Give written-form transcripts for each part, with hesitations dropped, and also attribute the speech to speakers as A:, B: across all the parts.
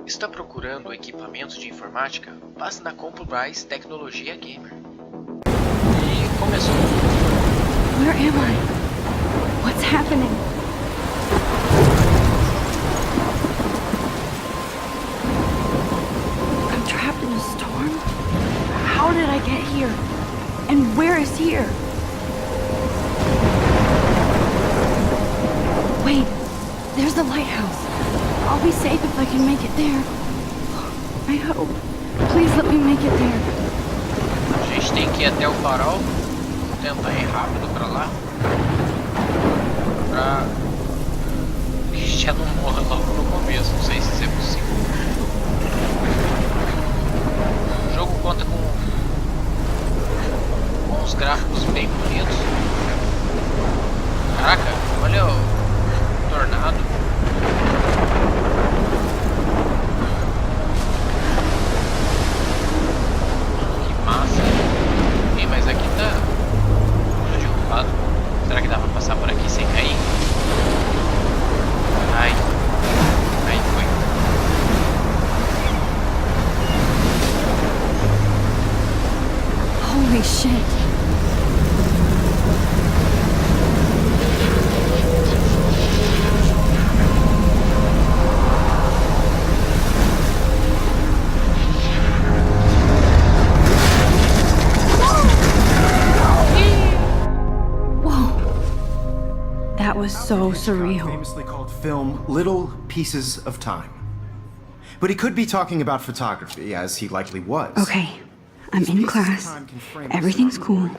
A: Está procurando equipamento de informática? Passe na Compubrás Tecnologia Gamer. E começou.
B: Where am I? What's happening? I'm trapped in a storm? How did I get here? And where is here? Wait, there's the lighthouse. I'll be safe if I can make it there. I hope. Please let me make it there.
A: A gente tem que ir até o farol. Tentar ir rápido pra lá. Pra que a gente já não morra logo no começo. Não sei se isso é possível. O jogo conta com uns gráficos bem bonitos. Caraca, olha o tornado. Massa. Ih, mas aqui tá tudo derrubado. Será que dá pra passar por aqui sem cair? Ai. Aí foi.
B: Holy shit. That was so surreal.
C: Famously called film Little Pieces of Time. But he could be talking about photography, as he likely was.
B: Okay, I'm in class. Everything's cool.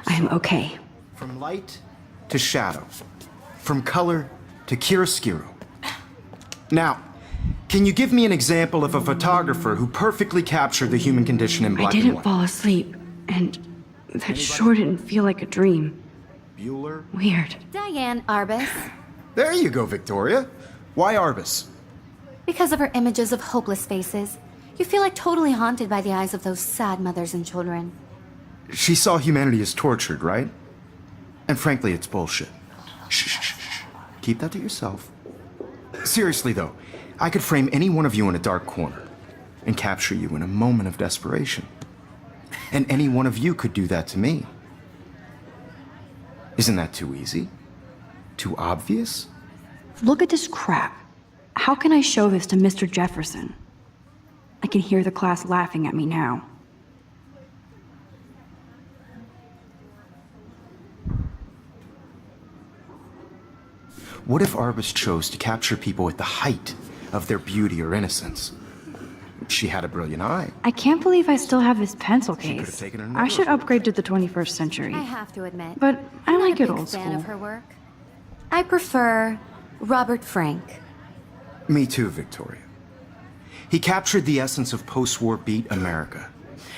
B: I'm okay.
C: From light to shadow. From color to chiaroscuro. Now, can you give me an example of a photographer who perfectly captured the human condition in black
B: I
C: and
B: didn't
C: white?
B: fall asleep, and that sure didn't feel like a dream.
C: Bueller?
B: Weird.
D: Diane Arbus.
C: There you go, Victoria. Why Arbus?
D: Because of her images of hopeless faces, you feel like totally haunted by the eyes of those sad mothers and children.
C: She saw humanity as tortured, right? And frankly, it's bullshit. Shh, shh, shh. Keep that to yourself. Seriously, though, I could frame any one of you in a dark corner and capture you in a moment of desperation. And any one of you could do that to me. Isn't that too easy? Too obvious?
B: Look at this crap. How can I show this to Mr. Jefferson? I can hear the class laughing at me now.
C: What if Arbus chose to capture people at the height of their beauty or innocence? She had a brilliant eye.
B: I can't believe I still have this pencil
C: She could've
B: case.
C: taken it in
B: I should
C: another
B: upgrade to the 21st century.
D: I have to admit,
B: But I
D: I'm
B: like
D: not
B: it
D: a big
B: old
D: fan
B: school.
D: of her work. I prefer Robert Frank.
C: Me too, Victoria. He captured the essence of post-war beat America.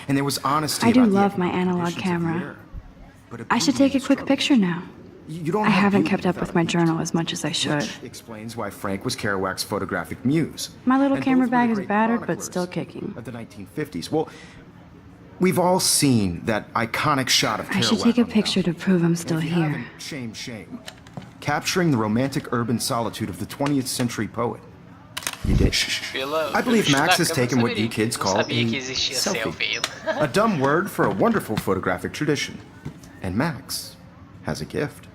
C: And there was honesty
B: I do
C: about the
B: love my analog
C: conditions of the
B: camera.
C: era. But
B: I should take a quick
C: struggle.
B: picture now.
C: You don't
B: I
C: have
B: haven't
C: beauty
B: kept up with
C: without
B: my
C: beauty.
B: journal as much as I should.
C: Which explains why Frank was Kerouac's photographic muse.
B: My little
C: And
B: camera
C: both were the
B: bag is
C: great
B: battered, but
C: chroniclers
B: still kicking.
C: Of the 1950s. Well, we've all seen that iconic shot of Kerouac.
B: I should take a
C: on the
B: picture to
C: mountain.
B: prove I'm
C: And
B: still
C: if you
B: here.
C: haven't, shame, shame. Capturing the romantic urban solitude of the 20th century poet. You did. I believe Max has taken what you kids call a selfie. A dumb word for a wonderful photographic tradition. And Max has a gift.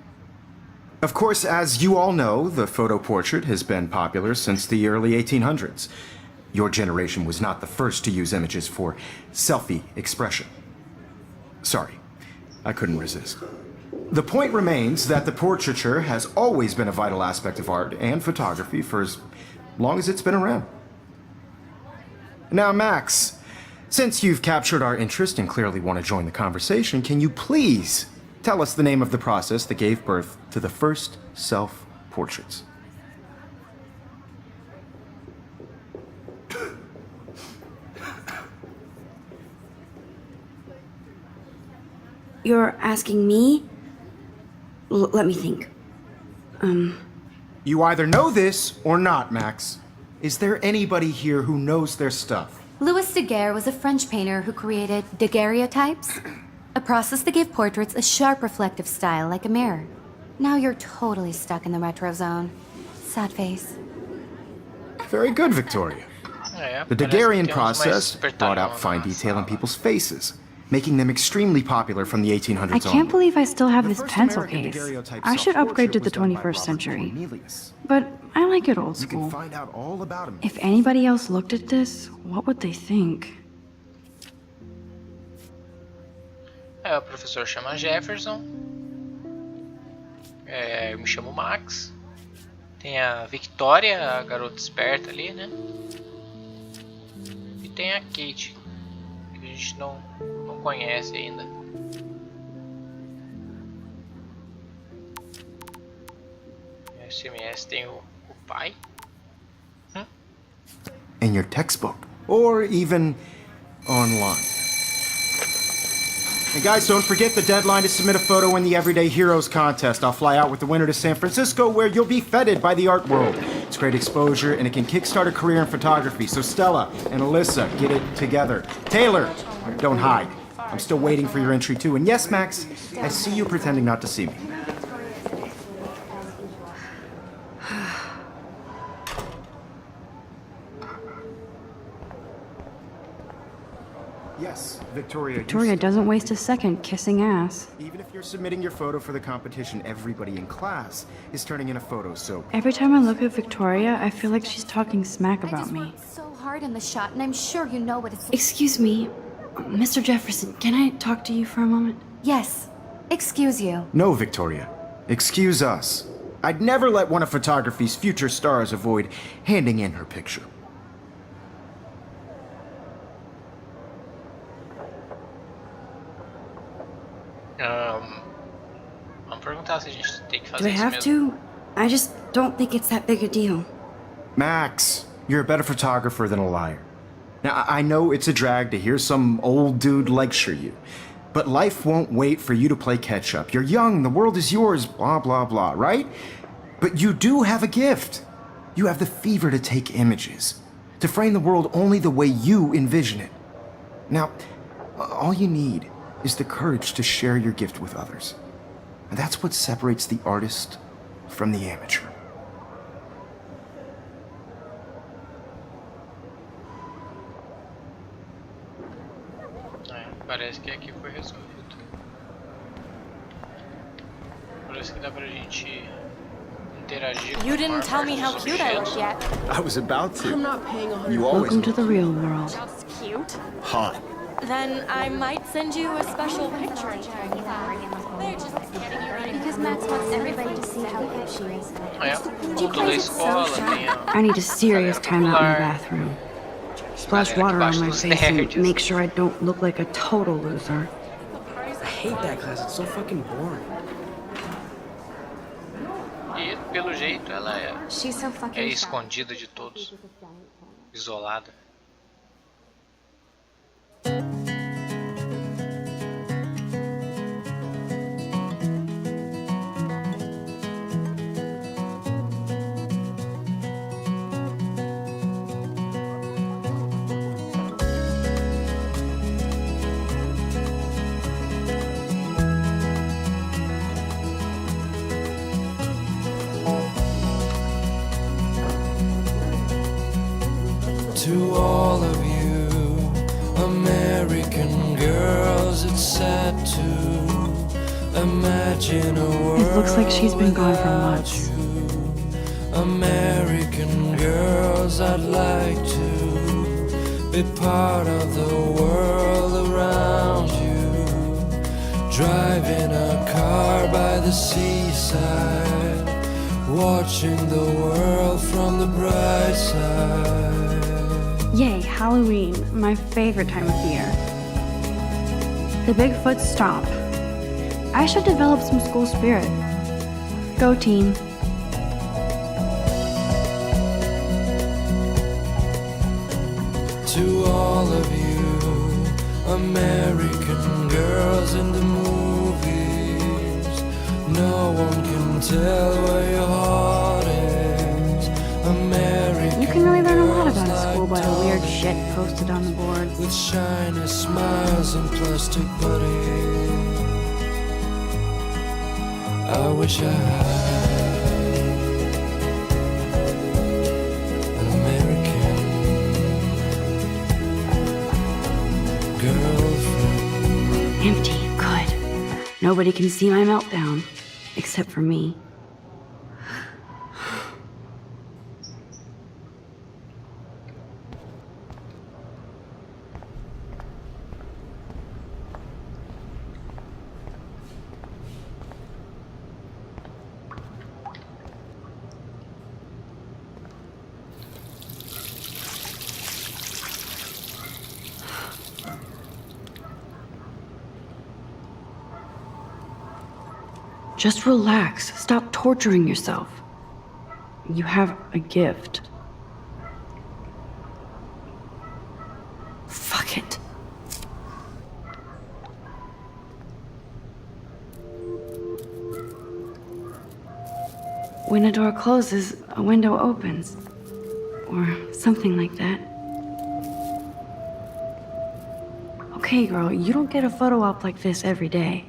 C: Of course, as you all know, the photo portrait has been popular since the early 1800s. Your generation was not the first to use images for selfie expression. Sorry, I couldn't resist. The point remains that the portraiture has always been a vital aspect of art and photography for as long as it's been around. Now, Max, since you've captured our interest and clearly want to join the conversation, can you please tell us the name of the process that gave birth to the first self-portraits?
B: You're asking me? Let me think.
C: You either know this or not, Max. Is there anybody here who knows their stuff?
D: Louis Daguerre was a French painter who created daguerreotypes, a process that gave portraits a sharp reflective style like a mirror. Now you're totally stuck in the retro zone. Sad face.
C: Very good, Victoria. The Daguerrean process brought out fine detail in people's faces, making them extremely popular from the 1800s
B: I can't
C: on.
B: believe I still have this
C: The first
B: pencil
C: American
B: case.
C: daguerreotype
B: I should upgrade to the
C: self-portrait was
B: 21st
C: done by
B: century.
C: Cornelius.
B: But I like it old
C: You can
B: school.
C: find out all about him.
B: If anybody else looked at this, what would they think?
A: O professor chama Jefferson. Eu me chamo Max. Tem a Victoria, a garota esperta ali, né? E tem a Kate, que a gente não conhece ainda. No SMS tem o pai.
C: In your textbook, or even online. And guys, don't forget the deadline to submit a photo in the Everyday Heroes contest. I'll fly out with the winner to San Francisco, where you'll be feted by the art world. It's great exposure, and it can kickstart a career in photography. So Stella and Alyssa, get it together. Taylor, don't hide. I'm still waiting for your entry too. And yes, Max, I see you pretending not to see me. Yes, Victoria.
B: Victoria doesn't waste a second kissing ass.
C: Even if you're submitting your photo for the competition, everybody in class is turning in a photo, so...
B: Every time I look at Victoria, I feel like she's talking smack
D: I
B: about
D: just
B: me.
D: worked so hard in the shot, and I'm sure you know what it's like.
B: Excuse me, Mr. Jefferson, can I talk to you for a moment?
D: Yes. Excuse you.
C: No, Victoria. Excuse us. I'd never let one of photography's future stars avoid handing in her picture.
A: Vamos perguntar se a gente tem que
B: Do
A: fazer
B: I
A: isso
B: have
A: mesmo.
B: to? I just don't think it's that big a deal.
C: Max, you're a better photographer than a liar. Now, I know it's a drag to hear some old dude lecture you, but life won't wait for you to play catch-up. You're young, the world is yours, blah, blah, blah, right? But you do have a gift. You have the fever to take images, to frame the world only the way you envision it. Now, all you need is the courage to share your gift with others. And that's what separates the artist from the amateur.
A: Parece que aqui foi resolvido. Parece que dá pra gente interagir com
E: You didn't
A: a
E: tell me
A: parte
E: how
A: dos
E: cute I look
A: objetos.
E: yet.
C: I was about to.
E: I'm not paying 100.
C: You always
B: Welcome to the real world.
E: That's cute.
C: hot.
E: Then I might send you a special picture in time. They're just getting you ready.
D: Because Max wants everybody to see how cute she is.
A: É, tudo da escola, tem a...
B: I need a serious timeout in the bathroom. Splash water on my face and make sure I don't look like a total loser.
F: I hate that class, it's so fucking boring.
A: E pelo jeito ela
D: She's so
A: é
D: fucking shy.
A: escondida de todos. Isolada.
G: To all of you American girls, it's sad to imagine a world
B: It looks like she's been gone for
G: without
B: months.
G: you. American girls, I'd like to be part of the world around you. Driving a car by the seaside, watching the world from the bright side.
B: Yay, Halloween, my favorite time of year. The Bigfoot stomp. I should develop some school spirit. Go team.
G: To all of you American girls in the movies, no one can tell where your heart is. American
B: You can really learn a lot about a
G: girls
B: school by the
G: like
B: weird shit posted on the board.
G: with shiny smiles and plastic buddies. I wish I had an American
B: Empty. Good. Nobody can see my meltdown. Except for me. Just relax. Stop torturing yourself. You have a gift. Fuck it. When a door closes, a window opens. Or something like that. Okay, girl, you don't get a photo op like this every day.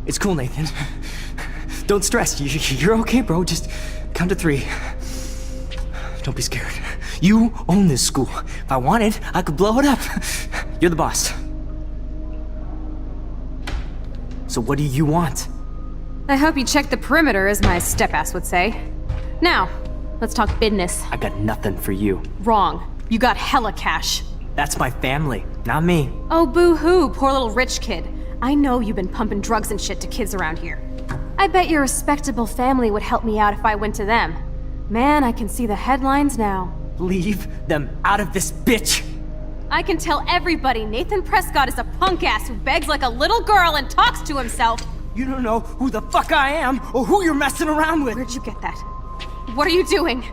F: It's cool, Nathan. Don't stress. You're okay, bro. Just count to 3. Don't be scared. You own this school. If I wanted, I could blow it up. You're the boss. So what do you want?
H: I hope you checked the perimeter, as my step-ass would say. Now, let's talk business.
F: I got nothing for you.
H: Wrong. You got hella cash.
F: That's my family, not me.
H: Oh, boo-hoo, poor little rich kid. I know you've been pumping drugs and shit to kids around here. I bet your respectable family would help me out if I went to them. Man, I can see the headlines now.
F: Leave them out of this bitch!
H: I can tell everybody Nathan Prescott is a punk ass who begs like a little girl and talks to himself.
F: You don't know who the fuck I am or who you're messing around with.
H: Where'd you get that? What are you doing?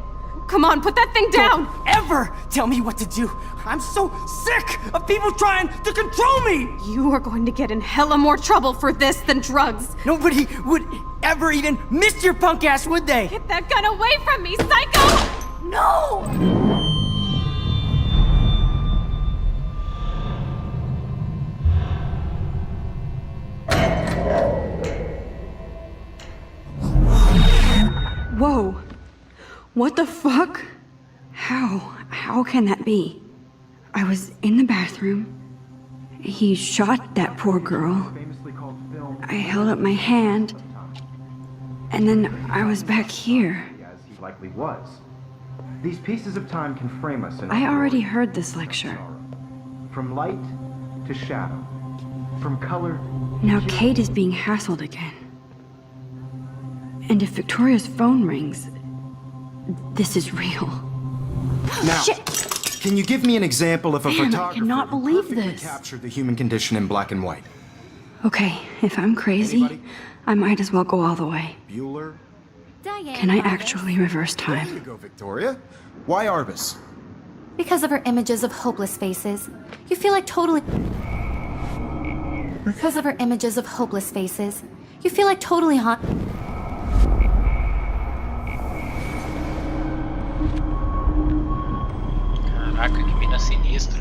H: Come on, put that thing down!
F: Don't ever tell me what to do! I'm so sick of people trying to control me!
H: You are going to get in hella more trouble for this than drugs.
F: Nobody would ever even miss your punk ass, would they?
H: Get that gun away from me, psycho! No!
B: Whoa. What the fuck? How can that be? I was in the bathroom. He shot that poor girl. I held up my hand. And then I was back here.
C: As he likely was. These pieces of time can frame us in
B: I already heard this lecture.
C: From light to shadow. From color.
B: Now Kate is being hassled again. And if Victoria's phone rings, this is real.
C: Now,
B: Shit.
C: Can you give me an example of a
B: Damn, I
C: photographer
B: cannot
C: who
B: believe
C: perfectly
B: this.
C: captured the human condition in black and white?
B: Okay, if I'm crazy,
C: Anybody?
B: I might as well go all the way.
C: Bueller?
B: Can I actually reverse
C: There you
B: time?
C: go, Victoria. Why Arbus?
D: Because of her images of hopeless faces, you feel like totally... Because of her images of hopeless faces, you feel like totally hot...
A: Caraca, que mina sinistra.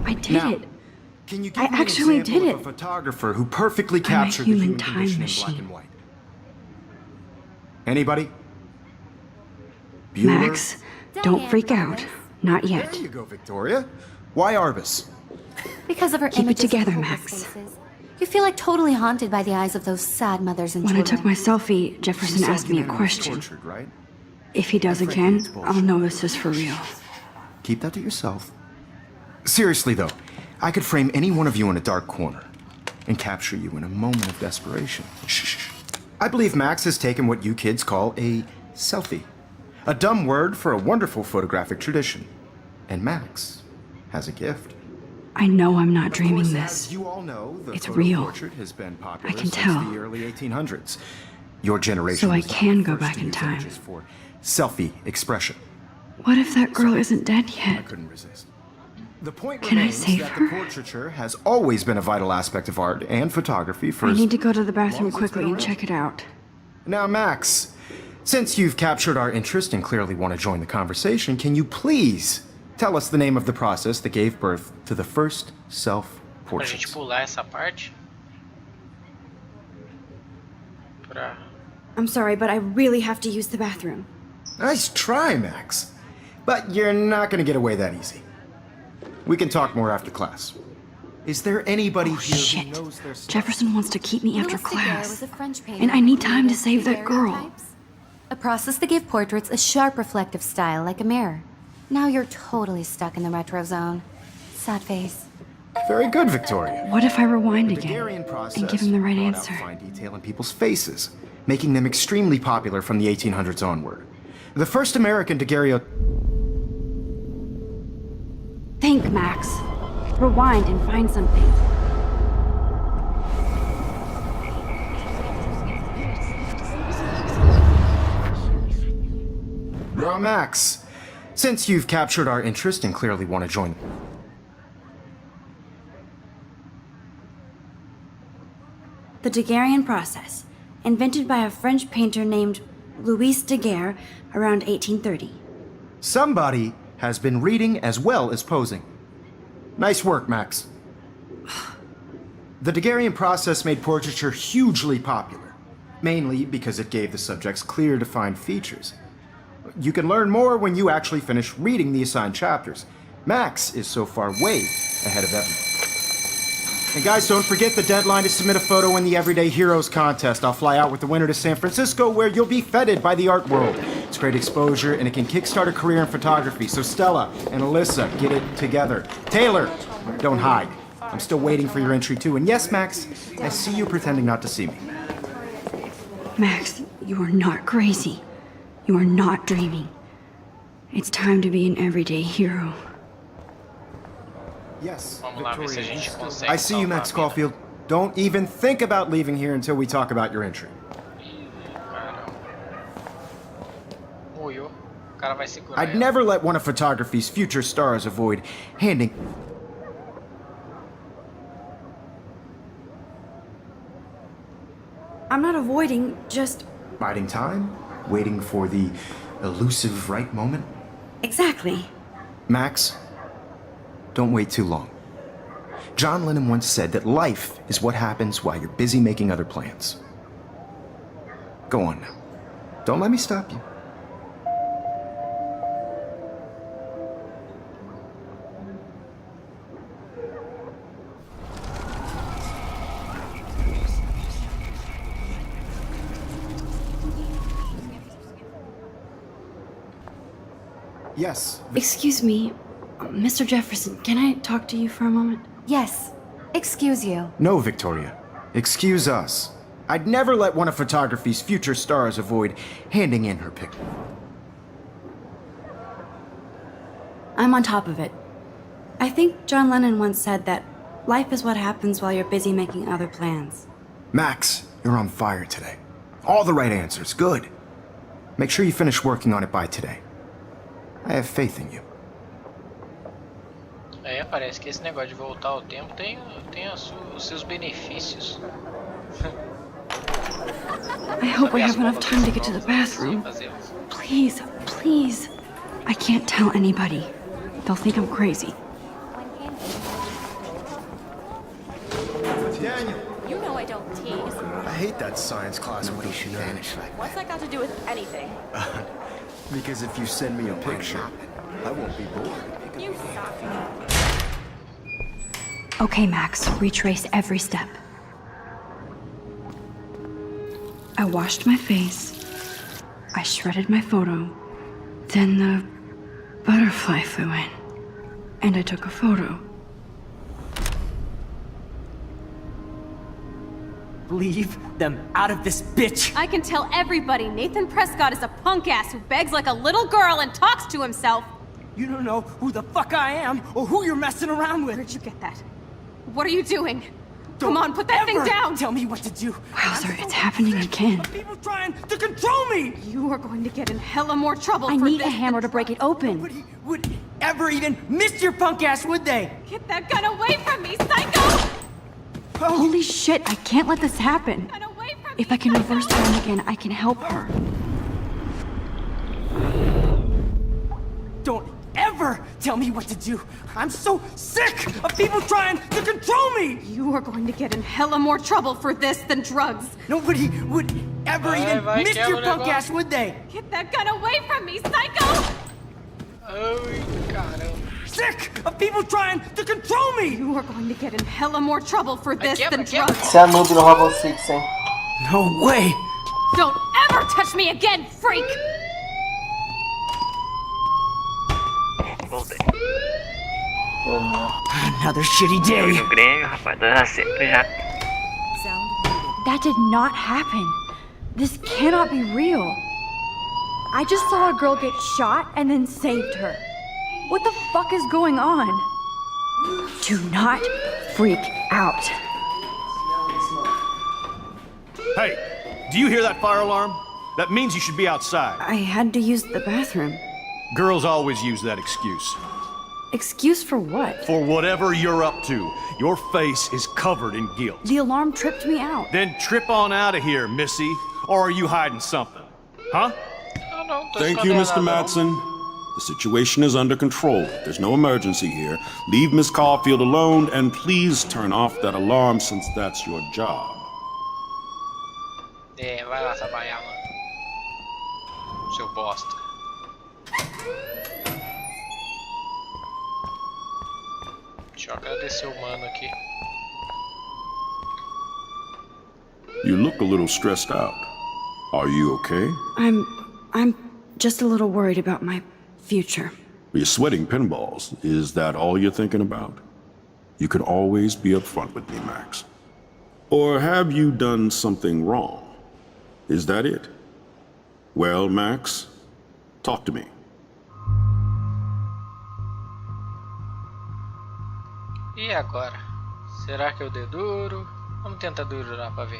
B: I did
C: Now,
B: it.
C: Can you give
B: I
C: me
B: actually
C: an example
B: did
C: of
B: it.
C: a photographer who perfectly
B: I'm a
C: captured the
B: human
C: human
B: time
C: condition in black
B: machine.
C: and white? Anybody? Bueller?
B: Max, don't freak out. Not yet.
C: There you go, Victoria. Why Arbus?
D: Because of her
B: Keep it
D: images
B: together,
D: of hopeless
B: Max.
D: faces, you feel like totally haunted by the eyes of those sad mothers and
B: When I
D: children.
B: took my selfie, Jefferson asked me a question.
C: Tortured, right?
B: If he does again, I'll know this is for real.
C: Keep that to yourself. Seriously, though, I could frame any one of you in a dark corner and capture you in a moment of desperation. Shh. I believe Max has taken what you kids call a selfie. A dumb word for a wonderful photographic tradition. And Max has a gift.
B: I know I'm not
C: Of
B: dreaming
C: course,
B: this.
C: As you all know, the
B: It's
C: photo
B: real.
C: portrait has been popular
B: I can
C: since
B: tell.
C: the early 1800s. Your generation
B: So I
C: was the
B: can go
C: first
B: back
C: to
B: in
C: use
B: time.
C: images for selfie expression.
B: What if that girl isn't dead
C: I
B: yet?
C: couldn't resist. The point
B: Can I
C: remains
B: save
C: that
B: her?
C: the portraiture has always been a vital aspect of art and photography for
B: I
C: as
B: need to go to the bathroom
C: long as it's
B: quickly
C: been
B: and check it out.
C: Now, Max, since you've captured our interest and clearly want to join the conversation, can you please tell us the name of the process that gave birth to the first
A: Pra gente
C: self-portraits?
A: pular essa parte. Pra...
B: I'm sorry, but I really have to use the bathroom.
C: Nice try, Max. But you're not going to get away that easy. We can talk more after class. Is there anybody
B: Oh,
C: here
B: shit.
C: who knows their stuff?
B: Jefferson wants to keep me after
D: Louis Daguerre
B: class.
D: was a French painter
B: And I need
D: who
B: time to
D: created
B: save that girl.
D: daguerreotypes, a process that gave portraits a sharp reflective style like a mirror. Now you're totally stuck in the retro zone. Sad face.
C: Very good, Victoria.
B: What if I rewind
C: The
B: again
C: Daguerrean process
B: and give him the right
C: brought
B: answer?
C: out fine detail in people's faces, making them extremely popular from the 1800s onward. The first American daguerreotype.
B: Think, Max. Rewind and find something.
C: Now, Max, since you've captured our interest and clearly want to join.
B: The Daguerrean process, invented by a French painter named Luiz Daguerre around 1830.
C: Somebody has been reading as well as posing. Nice work, Max. The Daguerrean process made portraiture hugely popular, mainly because it gave the subjects clear, defined features. You can learn more when you actually finish reading the assigned chapters. Max is so far way ahead of everyone. And guys, don't forget the deadline to submit a photo in the Everyday Heroes contest. I'll fly out with the winner to San Francisco, where you'll be feted by the art world. It's great exposure, and it can kickstart a career in photography. So Stella and Alyssa, get it together. Taylor, don't hide. I'm still waiting for your entry too. And yes, Max, I see you pretending not to see me.
B: Max, you are not crazy. You are not dreaming. It's time to be an everyday hero.
C: Yes,
A: Vamos lá ver se a
C: Victoria.
A: gente consegue
C: I see you,
A: salvar
C: Max
A: a vida.
C: Caulfield. Don't even think about leaving here until we talk about your entry.
A: Caramba. Moiou. O cara vai segurar
C: I'd
A: ela.
C: never let one of photography's future stars avoid handing...
B: I'm not avoiding, just...
C: Biding time, waiting for the elusive right moment.
B: Exactly.
C: Max, don't wait too long. John Lennon once said that life is what happens while you're busy making other plans. Go on now. Don't let me stop you. Yes.
B: Excuse me, Mr. Jefferson, can I talk to you for a moment?
D: Yes. Excuse you.
C: No, Victoria. Excuse us. I'd never let one of photography's future stars avoid handing in her picture.
B: I'm on top of it. I think John Lennon once said that life is what happens while you're busy making other plans.
C: Max, you're on fire today. All the right answers. Good. Make sure you finish working on it by today. I have faith in you.
A: É, parece que esse negócio de voltar ao tempo tem os seus benefícios.
B: I hope we have enough time to get to the bathroom. Please, please. I can't tell anybody. They'll think I'm crazy.
C: Daniel!
E: You know I don't tease.
C: I hate that science class when she vanished like
E: What's that got to do with anything?
C: Because if you send me a picture, I won't be bored.
E: You suck.
B: Okay, Max, retrace every step. I washed my face. I shredded my photo. Then the butterfly flew in. And I took a photo.
F: Leave them out of this bitch!
H: I can tell everybody Nathan Prescott is a punk ass who begs like a little girl and talks to himself.
F: You don't know who the fuck I am or who you're messing around with.
H: Where'd you get that? What are you doing? Come on, put that thing
F: Ever
H: down!
F: Tell me what to do.
B: Wowzer, it's happening again.
F: People trying to control me.
H: You are going to get in hella more trouble
B: I
H: for
B: need
H: this
B: a hammer to break it open.
F: Nobody would ever even miss your punk ass, would they?
H: Get that gun away from me, psycho!
B: Holy shit, I can't let this happen.
H: Gun away from
B: If
H: me,
B: I can
H: psycho!
B: reverse time again, I can help her.
F: Don't ever tell me what to do. I'm so sick of people trying to control me.
H: You are going to get in hella more trouble for this than drugs.
F: Nobody would ever even miss your punk ass, would they?
H: Get that gun away from me, psycho!
A: Ai, caramba.
F: Sick of people trying to control me.
H: You are going to get in hella more trouble for this
A: Aqui,
H: than
A: aqui.
H: drugs.
I: Esse é a noob no Rainbow Six, hein?
F: No way.
H: Don't ever touch me again, freak!
J: Voltei.
F: Another shitty day.
J: No Grêmio, rapaziada, sempre já.
B: That did not happen. This cannot be real. I just saw a girl get shot and then saved her. What the fuck is going on? Do not freak out.
K: Hey, do you hear that fire alarm? That means you should be outside.
B: I had to use the bathroom.
K: Girls always use that excuse.
B: Excuse for what?
K: For whatever you're up to, your face is covered in guilt.
B: The alarm tripped me out.
K: Then trip on out of here, Missy. Or are you hiding something? Huh?
A: Não, não, tô
L: Thank you,
A: escondendo
L: Mr.
A: nada, não.
L: Madsen. The situation is under control. There's no emergency here. Leave Miss Caulfield alone, and please turn off that alarm since that's your job.
A: É, vai lá trabalhar, mano. Seu bosta. Deixa eu agradecer o mano aqui.
L: You look a little stressed out. Are you okay?
B: I'm just a little worried about my future.
L: You're sweating pinballs. Is that all you're thinking about? You can always be upfront with me, Max. Or have you done something wrong? Is that it? Well, Max, talk to me.
A: E agora? Será que eu dei duro? Vamos tentar durar pra ver.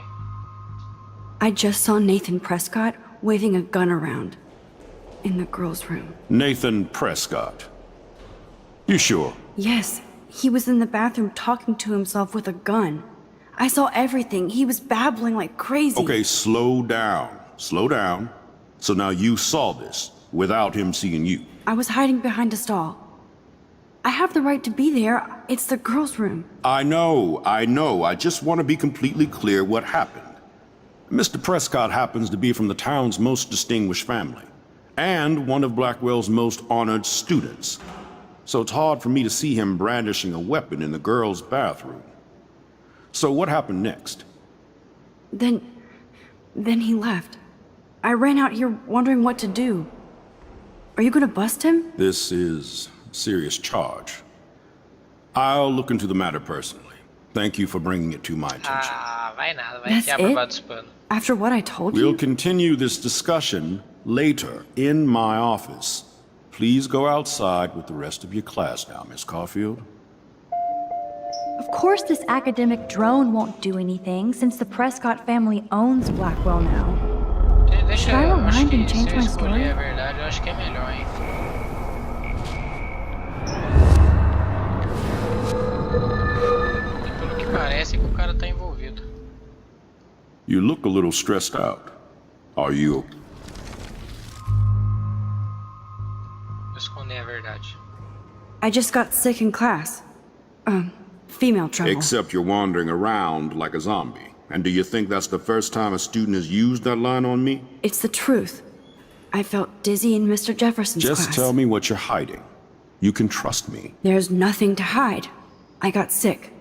B: I just saw Nathan Prescott waving a gun around in the girls' room.
L: Nathan Prescott. You sure?
B: Yes, he was in the bathroom talking to himself with a gun. I saw everything. He was babbling like crazy.
L: Okay, slow down. Slow down. So now you saw this without him seeing you.
B: I was hiding behind a stall. I have the right to be there. It's the girls' room.
L: I know. I just want to be completely clear what happened. Mr. Prescott happens to be from the town's most distinguished family, and one of Blackwell's most honored students. So it's hard for me to see him brandishing a weapon in the girls' bathroom. So what happened next?
B: Then he left. I ran out here wondering what to do. Are you gonna bust him?
L: This is a serious charge. I'll look into the matter personally. Thank you for bringing it to my attention.
A: Ah, vai nada, vai
B: That's
A: enfiar pra
B: it?
A: baixo dos panos.
B: After what I told
L: We'll
B: you?
L: continue this discussion later in my office. Please go outside with the rest of your class now, Miss Caulfield.
M: Of course this academic drone won't do anything, since the Prescott family owns Blackwell now.
A: Deixa
M: Should I
A: eu, acho
M: rewind
A: que
M: and change
A: se eu
M: my
A: escolher
M: story?
A: a verdade, eu acho que é melhor, hein. E pelo que parece que o cara tá envolvido.
L: You look a little stressed out. Are you?
A: Vou esconder a verdade.
B: I just got sick in class. Female trouble.
L: Except you're wandering around like a zombie. And do you think that's the first time a student has used that line on me?
B: It's the truth. I felt dizzy in Mr. Jefferson's
L: Just
B: class.
L: tell me what you're hiding. You can trust me.
B: There's nothing to hide. I got sick.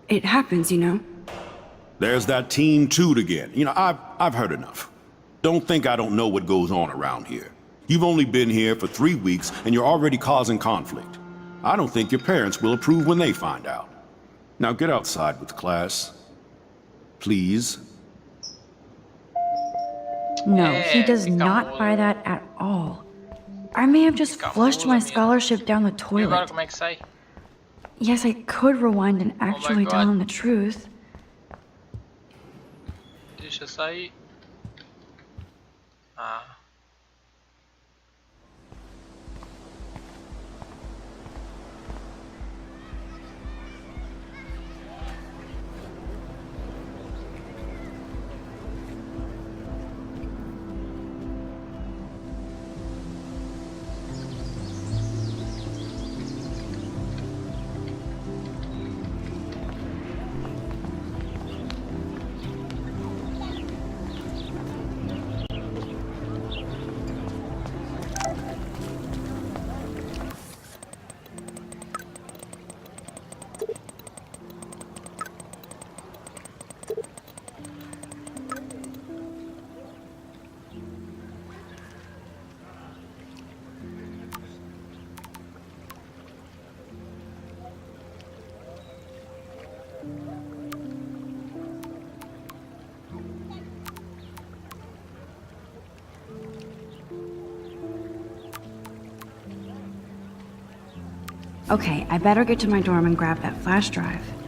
B: It happens, you know.
L: There's that Team Toot again. You know, I've heard enough. Don't think I don't know what goes on around here. You've only been here for 3 weeks and you're already causing conflict. I don't think your parents will approve when they find out. Now get outside with the class. Please.
M: No, he
A: Yeah,
M: does
A: fica
M: not buy that at all. I may have just flushed my scholarship down the
A: E agora
M: toilet.
A: como é que sai?
M: Yes, I could rewind and actually tell
A: God.
M: him the truth.
A: Deixa eu sair. Ah.
B: Okay, I better get to my dorm and grab that flash drive.